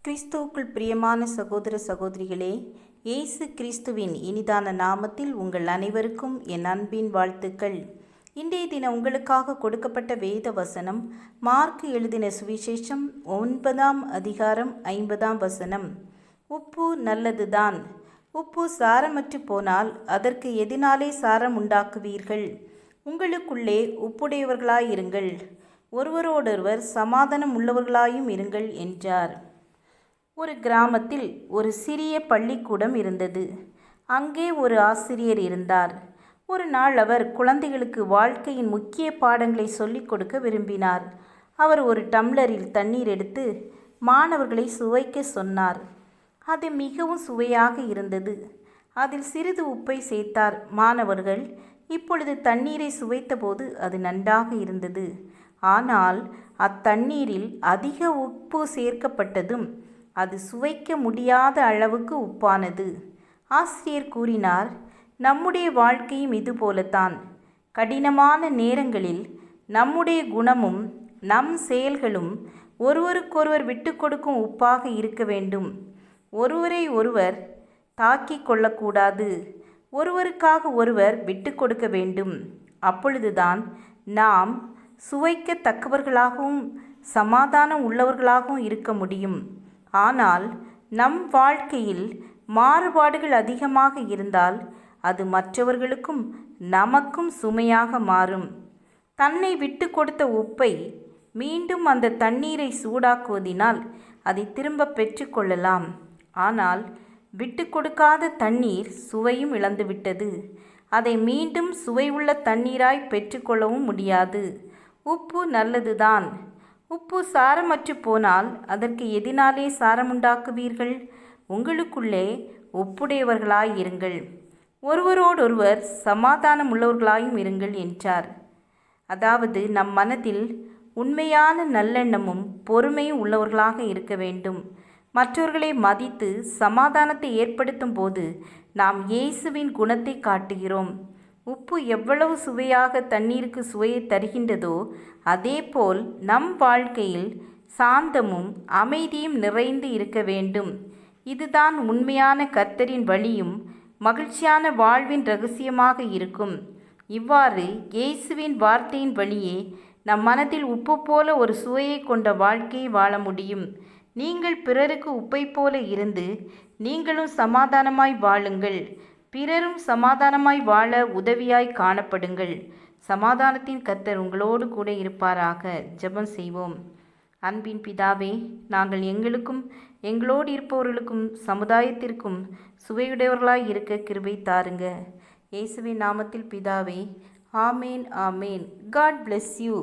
கிறிஸ்துவுக்குள் பிரியமான சகோதர சகோதரிகளே, இயேசு கிறிஸ்துவின் இனிதான நாமத்தில் உங்கள் அனைவருக்கும் என் அன்பின் வாழ்த்துக்கள். இன்றைய தினம் உங்களுக்காக கொடுக்கப்பட்ட வேத வசனம் மார்க் எழுதின சுவிசேஷம் 9ஆம் அதிகாரம் 50ஆம் வசனம். உப்பு நல்லதுதான். உப்பு சாரமற்று போனால் அதற்கு எதினாலே சாரம் உண்டாக்குவீர்கள்? உங்களுக்குள்ளே உப்புடையவர்களாயிருங்கள், ஒருவரோடொருவர் சமாதானம் உள்ளவர்களாயும் இருங்கள் என்றார். ஒரு கிராமத்தில் ஒரு சிறிய பள்ளிக்கூடம் இருந்தது. அங்கே ஒரு ஆசிரியர் இருந்தார். ஒரு நாள் அவர் குழந்தைகளுக்கு வாழ்க்கையின் முக்கிய பாடங்களை சொல்லிக் கொடுக்க விரும்பினார். அவர் ஒரு டம்ளரில் தண்ணீர் எடுத்து மாணவர்களை சுவைக்க சொன்னார். அது மிகவும் சுவையாக இருந்தது. அதில் சிறிது உப்பை சேர்த்தார். மாணவர்கள் இப்பொழுது தண்ணீரை சுவைத்தபோது அது நன்றாக இருந்தது. ஆனால் அத்தண்ணீரில் அதிக உப்பு சேர்க்கப்பட்டதும் அது சுவைக்க முடியாத அளவுக்கு உப்பானது. ஆசிரியர் கூறினார், நம்முடைய வாழ்க்கையும் இதுபோலத்தான். கடினமான நேரங்களில் நம்முடைய குணமும் நம் செயல்களும் ஒருவருக்கொருவர் விட்டு கொடுக்கும் உப்பாக இருக்க வேண்டும். ஒருவரை ஒருவர் தாக்கிக் கொள்ளக்கூடாது. ஒருவருக்காக ஒருவர் விட்டு கொடுக்க வேண்டும். அப்பொழுதுதான் நாம் சுவைக்கத்தக்கவர்களாகவும் சமாதானம் உள்ளவர்களாகவும் இருக்க முடியும். ஆனால் நம் வாழ்க்கையில் மாறுபாடுகள் அதிகமாக இருந்தால் அது மற்றவர்களுக்கும் நமக்கும் சுமையாக மாறும். தன்னை விட்டு கொடுத்த உப்பை மீண்டும் அந்த தண்ணீரை சூடாக்குவதினால் அதை திரும்ப பெற்றுக்கொள்ளலாம். ஆனால் விட்டு கொடுக்காத தண்ணீர் சுவையும் இழந்துவிட்டது. அதை மீண்டும் சுவையுள்ள தண்ணீராய் பெற்றுக்கொள்ளவும் முடியாது. உப்பு நல்லதுதான். உப்பு சாரமற்று போனால் அதற்கு எதினாலே சாரமுண்டாக்குவீர்கள்? உங்களுக்குள்ளே ஒப்புடையவர்களாயிருங்கள், ஒருவரோடொருவர் சமாதானம் உள்ளவர்களாயும் இருங்கள் என்றார். அதாவது நம் மனதில் உண்மையான நல்லெண்ணமும் பொறுமையும் உள்ளவர்களாக இருக்க வேண்டும். மற்றவர்களை மதித்து சமாதானத்தை ஏற்படுத்தும் போது நாம் இயேசுவின் குணத்தை காட்டுகிறோம். உப்பு எவ்வளவு சுவையாக தண்ணீருக்கு சுவையை தருகின்றதோ அதேபோல் நம் வாழ்க்கையில் சாந்தமும் அமைதியும் நிறைந்து இருக்க வேண்டும். இதுதான் உண்மையான கர்த்தரின் வழியும் மகிழ்ச்சியான வாழ்வின் இரகசியமாக இருக்கும். இவ்வாறு இயேசுவின் வார்த்தையின் வழியே நம் மனதில் உப்பு போல ஒரு சுவையை கொண்ட வாழ்க்கையை வாழ முடியும். நீங்கள் பிறருக்கு உப்பை போல இருந்து நீங்களும் சமாதானமாய் வாழுங்கள். பிறரும் சமாதானமாய் வாழ உதவியாய் காணப்படுங்கள். சமாதானத்தின் கர்த்தர் உங்களோடு கூட இருப்பாராக. ஜெபம் செய்வோம். அன்பின் பிதாவே, நாங்கள் எங்களுக்கும் எங்களோடு இருப்பவர்களுக்கும் சமுதாயத்திற்கும் சுவையுடையவர்களாய் இருக்க கிருபை தாருங்க. இயேசுவின் நாமத்தில் பிதாவே, ஆமேன் ஆமேன். God bless you.